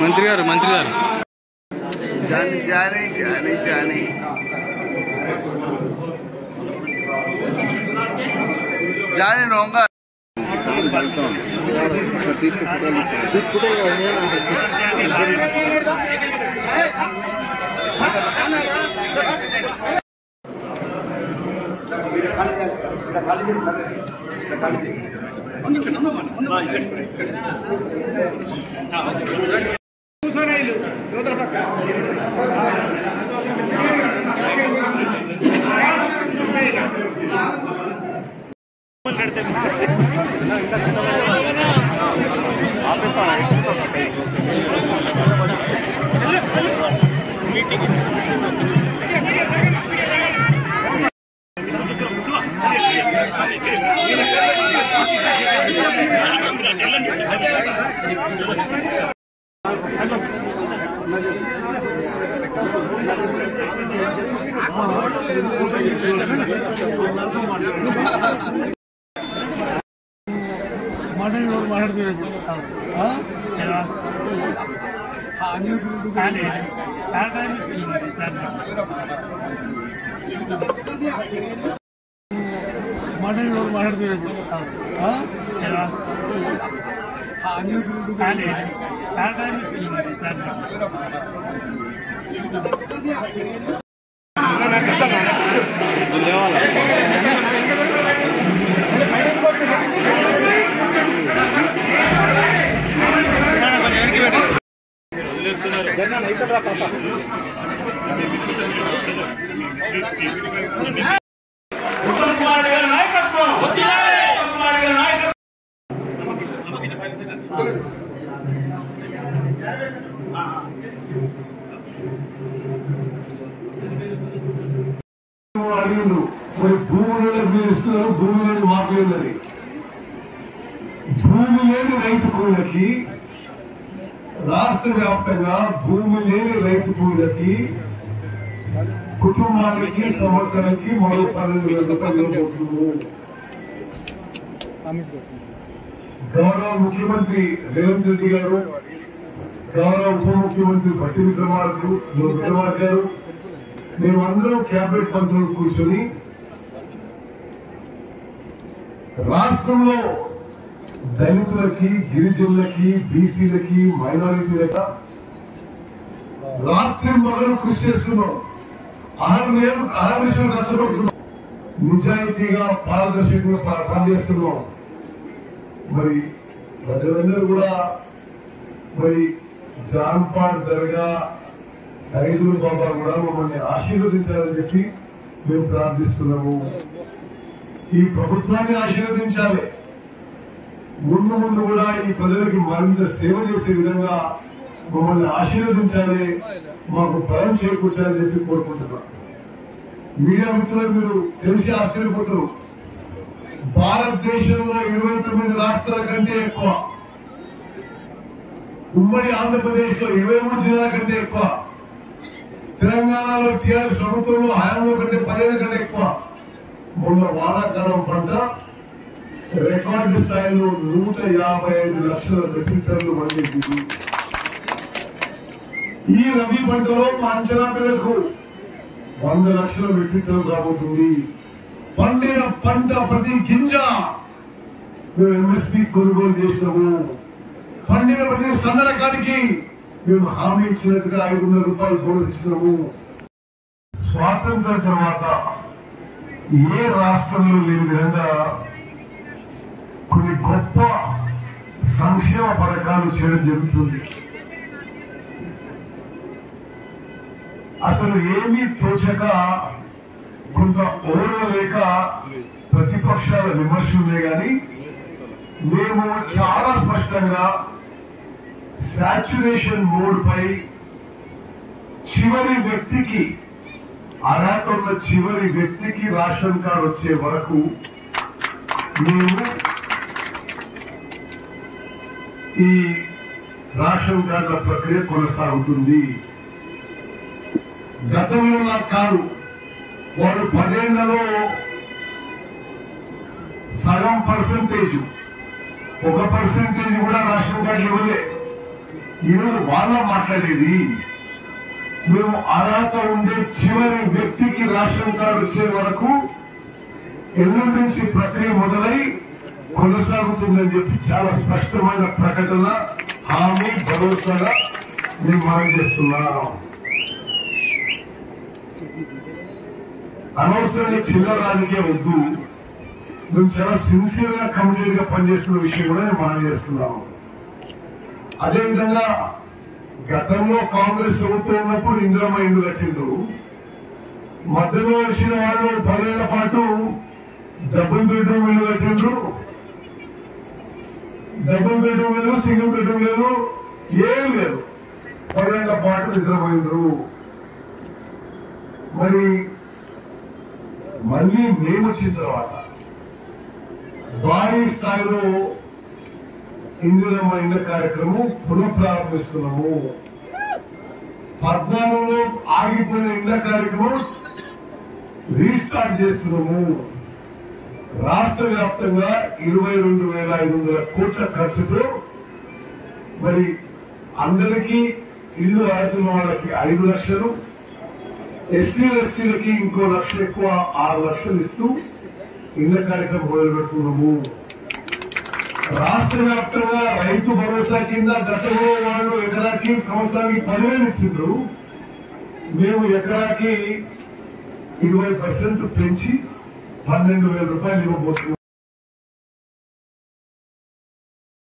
मंत्री गाరు जानी रहूंगा భూమి లేని రైతు కూలకి రాష్ట్ర వ్యాప్తంగా భూమి లేని రైతు కూలకి కుటుంబానికి సంవత్సరానికి మరో 12,000 రూపాయలు. గౌరవ ముఖ్యమంత్రి రేవంత్ రెడ్డి గారు, గౌరవ ఉప ముఖ్యమంత్రి భట్టి విక్రమార్క గారు, మేమందరం క్యాబినెట్ మంత్రులు కూర్చొని రాష్ట్రంలో దళితులకి, గిరిజనులకి, బీసీలకి, మైనారిటీలకి రాత్రి మొదలు కృషి చేస్తున్నాం. అహర్నిశలు కష్టపడుతున్నాం. నిజాయితీగా పారదర్శకంగా పనిచేస్తున్నాం. మరి ప్రజలందరూ కూడా మరి జాన్పాడ్ దర్గా సైదుల్ బాబా కూడా మమ్మల్ని ఆశీర్వదించాలని చెప్పి మేము ప్రార్థిస్తున్నాము. ఈ ప్రభుత్వాన్ని ఆశీర్వదించాలి. ముందు ముందు కూడా ఈ ప్రజలకి మరింత సేవ చేసే విధంగా మమ్మల్ని ఆశీర్వదించాలి, మాకు బలం చేకూర్చాలని చెప్పి కోరుకుంటున్నాం. మీడియా మిత్రులకు మీరు తెలిసి ఆశ్చర్యపోతారు, భారతదేశంలో 29 రాష్ట్రాల కంటే ఎక్కువ, ఉమ్మడి ఆంధ్రప్రదేశ్ లో 23 జిల్లాల కంటే ఎక్కువ, తెలంగాణలో టీఆర్ఎస్ ప్రభుత్వంలో హయాంలో కంటే 10 కంటే ఎక్కువ మొన్న వానాకాలం పంట రికార్డు స్థాయిలో 155 లక్షల మెట్రిక్ టన్నులు పండింది. ఈ రబీ పంటలో మా అంచనా మేరకు 100 లక్షల మెట్రిక్ టన్నులు రాబోతుంది. పండిన పంట ప్రతి గింజ మేము ఎంఎస్పీ కొనుగోలు చేసినాము. పండిన ప్రతి సన్న రకానికి మేము హామీ ఇచ్చినట్టుగా 500 రూపాయలు బోనస్ ఇచ్చినాము. స్వాతంత్రం తర్వాత ఏ రాష్ట్రంలో లేని విధంగా కొన్ని గొప్ప సంక్షేమ పథకాలు చేయడం జరుగుతుంది. అసలు ఏమీ తోచక కొంత ఓర్వలేక ప్రతిపక్షాల విమర్శలే గాని మేము చాలా స్పష్టంగా సాచ్యురేషన్ మోడ్ పై చివరి వ్యక్తికి, అర్హత ఉన్న చివరి వ్యక్తికి రేషన్ కార్డు వచ్చే వరకు మేము ఈ రేషన్ కార్డుల ప్రక్రియ కొనసాగుతుంది. గతంలో నాకు కాదు, వారు 10 ఏళ్లలో సగం పర్సెంటేజ్, 1% కూడా రేషన్ కార్డు ఇవ్వలే. ఈరోజు వాళ్ళ మాట్లాడేది మేము అర్హత ఉండే చివరి వ్యక్తికి రేషన్ కార్డు వచ్చే వరకు ఎల్లుండి నుంచి ప్రక్రియ మొదలై కొనసాగుతుందని చెప్పి చాలా స్పష్టమైన ప్రకటన, హామీ, భరోసాగా మేము మనం చేస్తున్నాం. అనవసరంగా చిల్లర రాజకీయం వద్దు. మేము చాలా సిన్సియర్ గా, కమిటెడ్ గా పనిచేస్తున్న విషయం కూడా మేము మనం చేస్తున్నాము. అదేవిధంగా గతంలో కాంగ్రెస్ ప్రభుత్వం ఉన్నప్పుడు ఇందిరమ్మ ఇల్లు కట్టిండ్రు. మధ్యలో వచ్చిన వాళ్ళు 10 ఏళ్ల పాటు డబుల్ బెడ్రూమ్ ఇల్లు కట్టిండ్రు. డబుల్ బెడ్రూమ్ లేదు, సింగిల్ బెడ్రూమ్ లేదు, ఏం లేదు. 10 ఏళ్ల పాటు నిద్రపోయిండ్రు. మరి మళ్ళీ మేము వచ్చిన తర్వాత భారీ స్థాయిలో ఇందిరమ్మ ఇళ్ల కార్యక్రమం పునఃప్రారంభిస్తున్నాము. 14లో ఆగిపోయిన ఇళ్ల కార్యక్రమం రీస్టార్ట్ చేస్తున్నాము. రాష్ట్ర వ్యాప్తంగా 22,500 కోట్ల ఖర్చుతో మరి అందరికీ ఇల్లు అడుగుతున్న వాళ్ళకి 5 లక్షలు, ఎస్సీ ఎస్టీలకి ఇంకో 1 లక్ష ఎక్కువ 6 లక్షలు ఇస్తూ ఇళ్ల కార్యక్రమం మొదలుపెడుతున్నాము. రాష్ట్ర వ్యాప్తంగా రైతు భరోసా కింద గతంలో వాళ్ళు ఎకరాకి సంవత్సరానికి 10,000 ఇచ్చిండ్రు. మేము ఎకరాకి 20% పెంచి 12,000 రూపాయలు ఇవ్వబోతున్నాం.